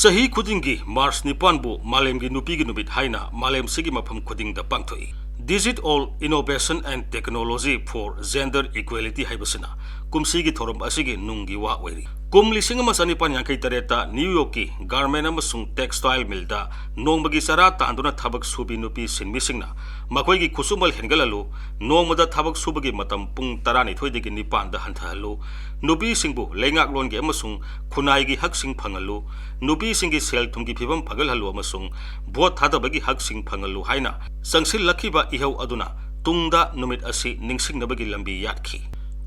Sahi Kudingi, Mars Nipanbu, Malemgi Nupigi Nubit Haina, Malem Sigi Mapam Kuding the Pangtoi. Digital Innovation and Technology for Gender Equality Haibasina, Kumsigi Torum Asigi Nungi Waweri. Kum Lisingama Sanipan Yankai Tareta, New Yorki, Garment Amasung Textile Milda, Nongbagi Sara Tanduna Tabak Subi Nupi Sin Missingna, Makwegi Kusumal Hengalalu, Nomada Tabak Subagi Matam Pung Tarani Twedigi Nipan the Hantalu, Nubi Singbu, Lengak Longi Amasung, Kunaigi Haksing Pangalu, Nubi Singi Sel Tungi Pibam Pagalalu Amasung, Bot Hadabagi Haksing Pangalu Haina, Sangsil Lakiba Ihaw Aduna, Tungda Numit Asi Ningsing Nabagi Lambi Yatki.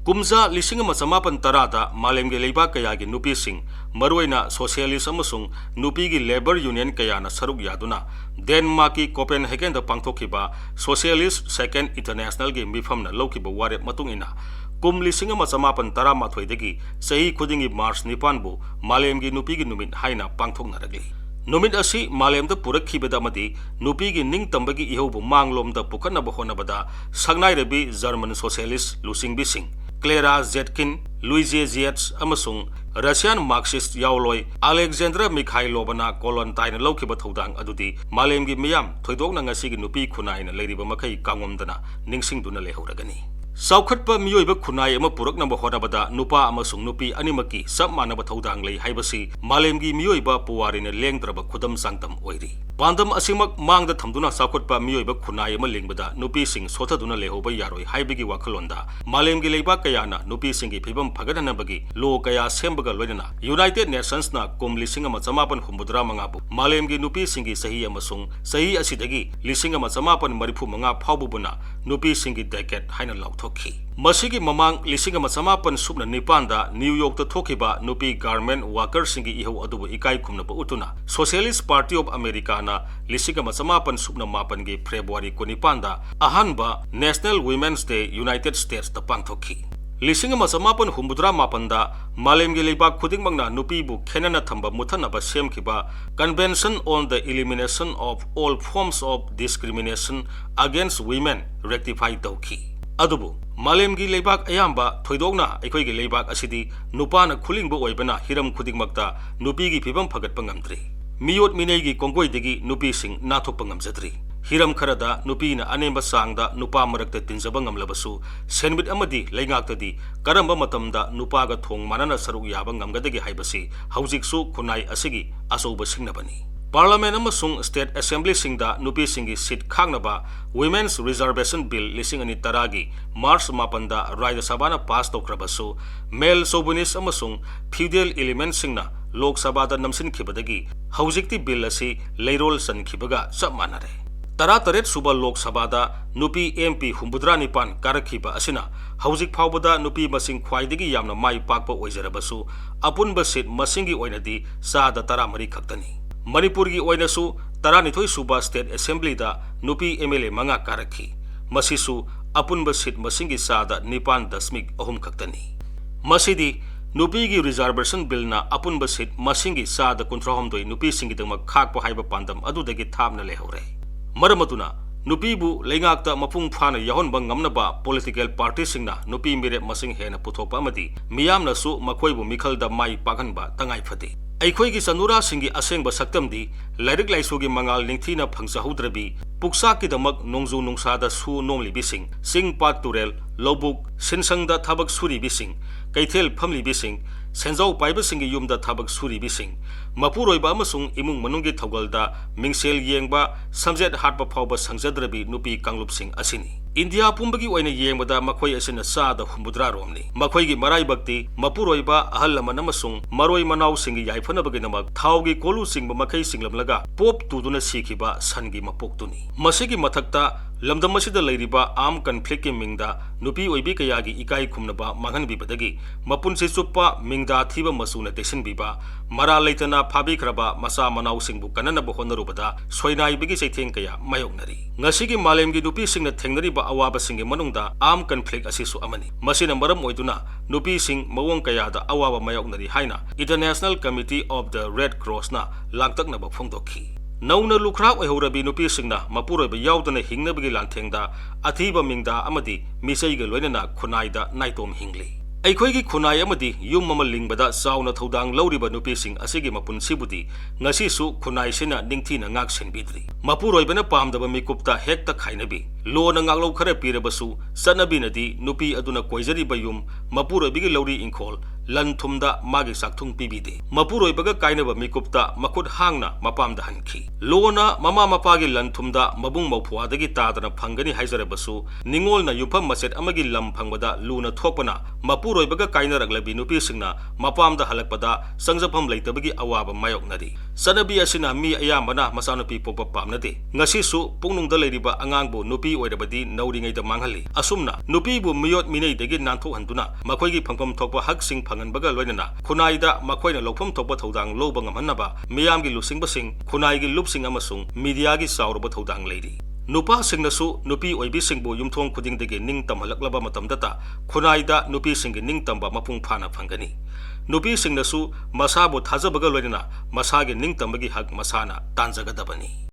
Kumza lising masamapan tarada malemge leiba kayagi nupi sing maruina socialist amasung nupi gi labor union kayana saruk yaduna Denmark ki Copenhagen da pangthokiba socialist second international gi mifamna lokiba ware matungina kum lising masamapan tara mathoidagi sahi khudingi March nipanbu malemge nupi gi numit haina pangthoknaragli Numit asi malem da purakibada madi nupi gi ning tambagi ihobu manglom da pukhanaba honabada sagnai rebi German socialist lusing bising Clara Zetkin, Louise Zietz, Amasung, Russian Marxist Yauloi, Alexandra Mikhailovna Kolontain Lokiba Todang Adudi, Malemgi Miam, Toidog Nangasigi Nupi Kunai and Lady Bamakai Kangomdana, Ningsing Duna Lehoragani. Saukatpa Mioiba Kunai Mapurak number Hodabada, Nupa Amasung Nupi Animaki, Submanaba Todang Lay Hibasi, Malemgi Mioiba Puarin and Lengdraba Kudam Sanctum Oiri. Pandam Asimak Mang the Tamduna Saukatpa Mioiba Kunai Malingbada, Nupi Sing Sotaduna Lehoba Yaroi, Haibigi Wakalonda, Malemgi Leba Kayana, Nupi Singi Pibam Pagadanabagi, Lo Kaya Sembaga Lodena, United Nations na Kum Lisinga Matsamapan Humbudra Mangabu, Malemgi Nupi Singi Sahi Amasung, Sahi Asidagi, Lisinga Matsamapan Maripu Manga Paubuna, Nupi Singi Decade, Haina Lautoki. Masigi Mamang Lisinga Matsamapan Subna Nipanda, New York the Tokiba, Nupi Garment Workers Singi Iho Adubu Ikai Kumnaba Utuna, Socialist Party of America Lisinga Matsamapan Subna Mapangi February Kunipanda, Ahanba National Women's Day United States the Pangtoki. Lisinga Matsamapan Humbudra Mapanda, Malemgi Leiba Kuding Magna Nupibu Kenana Tamba Mutanaba Semkiba, Convention on the Elimination of All Forms of Discrimination Against Women Rectified Doki. Adubu, Malemgi Leibak Ayamba, Toidogna, Equigi Leibak Asidi, Nupana Kulingbo Oibana, Hiram Kuding Magda, Nupigi Pibam Pagat Pangamdri. Miot Minegi Kongoi Digi, Nupi Sing, Nato Pangamzadri. Hiram Karada, Nupina, Anemba Sangda, Nupa Marakta Tinzabangam Labasu, Senbit Amadi, Lengaktadi, Karamba Matamda, Nupaga Tong, Manana Saru Yabangam Gadagi Haibasi, Hauziksu, Kunai Asigi, Asoba Singnabani. Parliament Amasung State Assembly Singda, Nupi Singi Sit Kangnaba, Women's Reservation Bill Lising Ani Taragi, March Mapanda, Raja Sabana Pass Tokrabasu, Male Sobunis Amasung, Feudal Element Singna, Lok Sabada Namsin Kibadagi, Hauzikti Bill Asi, Leirol San Kibaga, Submanare. Tarataret Suba Lok Sabada, Nupi MP Humbudra Nipan, Karakiba Asina, Hauzik Paubada, Nupi Masing Kwaidigi Yamna Mai Pakpa Oizerabasu, Apun Basit Masingi Oinadi, Sada Taramari Kaktani. Manipurgi Oinasu, Taranitoi Suba State Assembly da, Nupi MLA Manga Karaki, Masisu, Apun Basit Masingi Sada, Nipan Dasmik Ohum Kaktani. Masidi, Nupigi Reservation Bill na Apun Basit Masingi Sada Kuntrahomdoi, Nupi Singitama Kakpa Haiba Pandam, Adudagi Tabna Lehore. Maramatuna, Nupibu, Lengakta Mapung Fana Yahon Bangamnaba, Political Party Singna, Nupi Mire Masing Hena Putopamadi, Miyamna Su, Makoibu Mikal da Mai Paganba, Tangai Fati. Aikoigi Sanura Singi Asengba Saktamdi, Ladik Laisugi Mangal Ningtina Pangsahudrabi, Puksaki Damak Nongzu Nungsada Su Nomli Bising, Sing Pat Turel, Lobuk, Sinsangda Tabak Suri Bising, Kaitel Pamli Bising, Senzau Paiba Singi Yumda Tabak Suri Bising, Mapuroiba Masung Imung Manungi Togalda, Mingsel Yengba, Samzet Harpa Pauba Sangzadrabi Nupi Kanglup Sing Asini. India Pumbagi Wayne Yemada Makoi Asina Sada Humbudra Romni, Makoigi Marai Bakti, Mapuroiba Ahalama Namasung, Maroi Manau Singi Yaifanabaginamag, Taugi Kolu Sing Makai Singlamlaga, Pop Tuduna Sikiba, Sangi Mapoktuni. Masigi Matakta, Lamdamasida Ladiba, Arm Conflict Mingda, Nupi Oibikayagi Ikai Kumnaba, Mahan Bibadagi, Mapunsi Supa, Mingda Tiba Masuna Desin Biba, Mara Laitana Pabikraba, Masa Manau Sing Bukanana Bohonarubada, Soina Bigi Saitenkaya, Mayonari. Nasigi Malemgi Nupi Sing the Tengari Awaba Sing Manungda, Arm Conflict Asisu Amani. Masina Maram Oiduna, Nupi Sing Mawong Kayada, Awaba Mayonari Haina, International Committee of the Red Cross na, Langtak Naba Fongdoki. Nauna Lukra Ohorabi Nupi Singna, Mapura Yaudana Hingnabigi Lantengda, Atiba Mingda Amadi, Misaiga Lenana, Kunaida, Naitom Hingli. ꯑꯩꯈꯣꯏꯒꯤ ꯈꯨꯟꯅꯥꯏ ꯑꯃꯗꯤ ꯌꯨꯝ ꯑꯃ ꯂꯤꯡꯕꯗ ꯆꯥꯎꯅ ꯊꯧꯗꯥꯡ ꯂꯧꯔꯤꯕ ꯅꯨꯄꯤꯁꯤꯡ ꯑꯁꯤꯒꯤ ꯃꯄꯨꯟꯁꯤꯕꯨꯗꯤ ꯉꯁꯤꯁꯨ ꯈꯨꯟꯅꯥꯏꯁꯤꯅ ꯅꯤꯡꯊꯤꯅ ꯉꯥꯛ ꯁꯦꯟꯕꯤꯗ꯭ꯔꯤ ꯃꯄꯨꯔꯣꯏꯕꯅ ꯄꯥꯝꯗꯕ ꯃꯤꯀꯨꯞꯇ ꯍꯦꯛꯇ ꯈꯥꯏꯅꯕꯤ ꯂꯣꯅ ꯉꯥꯛꯂꯧ ꯈꯔ ꯄꯤꯔꯕꯁꯨ ꯆꯠꯅꯕꯤꯅꯗꯤ ꯅꯨꯄꯤ ꯑꯗꯨꯅ ꯀꯣꯏꯖꯔꯤꯕ ꯌꯨꯝ ꯃꯄꯨꯔꯣꯏꯕꯒꯤ ꯂꯧꯔꯤ ꯏꯪꯈꯣꯜ ꯂꯟ ꯊꯨꯝꯗ ꯃꯥꯒꯤ ꯆꯥꯛꯊꯨꯡ ꯄꯤꯕꯤꯗꯦ ꯃꯄꯨꯔꯣꯏꯕꯒ ꯀꯥꯏꯅꯕ ꯃꯤꯀꯨꯞꯇ ꯃꯈꯨꯠ ꯍꯥꯡꯅ ꯃꯄꯥꯝꯗ ꯍꯟꯈꯤ ꯂꯣꯅ ꯃꯃꯥ ꯃꯄꯥꯒꯤ ꯂꯟ ꯊꯨꯝꯗ ꯃꯕꯨꯡ ꯃꯧꯄ꯭ꯋꯥꯗꯒꯤ ꯇꯥꯗꯅ ꯐꯪꯒꯅꯤ ꯍꯥꯏꯖꯔꯕꯁꯨ ꯅꯤꯡꯉꯣꯜꯅ ꯌꯨꯝꯐꯝ ꯃꯆꯦꯠ ꯑꯃꯒꯤ ꯂꯝ ꯐꯪꯕꯗ ꯂꯨꯅ ꯊꯣꯛꯄꯅ ꯃꯄꯨꯔꯣꯏꯕꯒ ꯀꯥꯏꯅꯔꯛꯂꯕꯤ ꯅꯨꯄꯤꯁꯤꯡꯅ ꯃꯄꯥꯝꯗ ꯍꯜꯂꯛꯄꯗ ꯆꯪꯖꯐꯝ ꯂꯩꯇꯕꯒꯤ ꯑꯋꯥꯕ ꯃꯥꯌꯣꯛꯅꯔꯤ ꯆꯠꯅꯕꯤ ꯑꯁꯤꯅ ꯃꯤ ꯑꯌꯥꯝꯕꯅ ꯃꯆꯥꯅꯨꯄꯤ ꯄꯣꯛꯄ ꯄꯥꯝꯅꯗꯦ ꯉꯁꯤꯁꯨ ꯄꯨꯛꯅꯨꯡꯗ ꯂꯩꯔꯤꯕ ꯑꯉꯥꯡꯕꯨ ꯅꯨꯄꯤ ꯑꯣꯏꯔꯕꯗꯤ ꯅꯧꯔꯤꯉꯩꯗ ꯃꯥꯡꯍꯜꯂꯤ ꯑꯁꯨꯝꯅ ꯅꯨꯄꯤꯕꯨ ꯃꯤꯌꯣꯠ ꯃꯤꯅꯩꯗꯒꯤ ꯅꯥꯟꯊꯣꯛꯍꯟꯗꯨꯅ ꯃꯈꯣꯏꯒꯤ ꯐꯪꯐꯝ ꯊꯣꯛꯄ ꯍꯛꯁꯤꯡ ꯐꯪꯍꯟꯕꯒ ꯂꯣꯏꯅꯅ ꯈꯨꯟꯅꯥꯏꯗ ꯃꯈꯣꯏꯅ ꯂꯧꯐꯝ ꯊꯣꯛꯄ ꯊꯧꯗꯥꯡ ꯂꯧꯕ ꯉꯝꯍꯟꯅꯕ ꯃꯤꯌꯥꯝꯒꯤ ꯂꯨꯆꯤꯡꯕꯁꯤꯡ ꯈꯨꯟꯅꯥꯏꯒꯤ ꯂꯨꯞꯁꯤꯡ ꯑꯃꯁꯨꯡ ꯃꯤꯗꯤꯌꯥꯒꯤ ꯆꯥꯎꯔꯕ ꯊꯧꯗꯥꯡ ꯂꯩꯔꯤ ꯅꯨꯄꯥꯁꯤꯡꯅꯁꯨ ꯅꯨꯄꯤ ꯑꯣꯏꯕꯤꯁꯤꯡꯕꯨ ꯌꯨꯝꯊꯣꯡ ꯈꯨꯗꯤꯡꯗꯒꯤ ꯅꯤꯡꯇꯝꯍꯜꯂꯛꯂꯕ ꯃꯇꯝꯗꯇ ꯈꯨꯟꯅꯥꯏꯗ ꯅꯨꯄꯤꯁꯤꯡꯒꯤ ꯅꯤꯡꯇꯝꯕ ꯃꯄꯨꯡ ꯐꯥꯅ ꯐꯪꯒꯅꯤ ꯅꯨꯄꯤꯁꯤꯡꯅꯁꯨ ꯃꯁꯥꯕꯨ ꯊꯥꯖꯕꯒ ꯂꯣꯏꯅꯅ ꯃꯁꯥꯒꯤ ꯅꯤꯡꯇꯝꯕꯒꯤ ꯍꯛ ꯃꯁꯥꯅ ꯇꯥꯟꯖꯒꯗꯕꯅꯤ